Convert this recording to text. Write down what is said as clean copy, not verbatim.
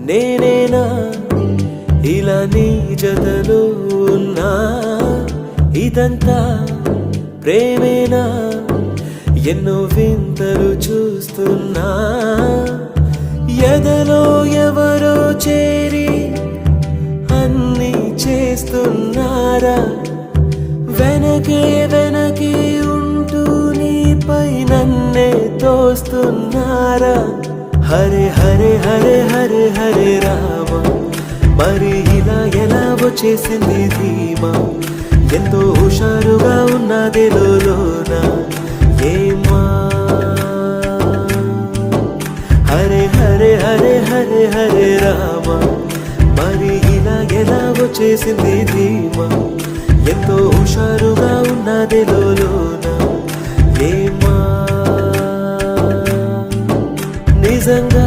నేనేనా ఇలా నీ జతలో ఉన్నా ఇదంతా ప్రేమేనా ఎన్నో వింతలు చూస్తున్నా ఎదలో ఎవరో చేరి అన్నీ చేస్తున్నారా వెనకే వెనకే ఉంటూ నీపై నన్నే తోస్తున్నారా హరే హరే హరే హరే హరే రామ మరి ఇలా ఎలా వచ్చేసింది ధీమా ఎంతో హుషారుగా ఉన్నది లోన ఏమా హరే హరే హరే హరే హరే రామ మరి ఇలా ఎలా వచ్చేసింది ధీమా ఎంతో హుషారుగా ఉన్నది లోన ఏమా నిజంగా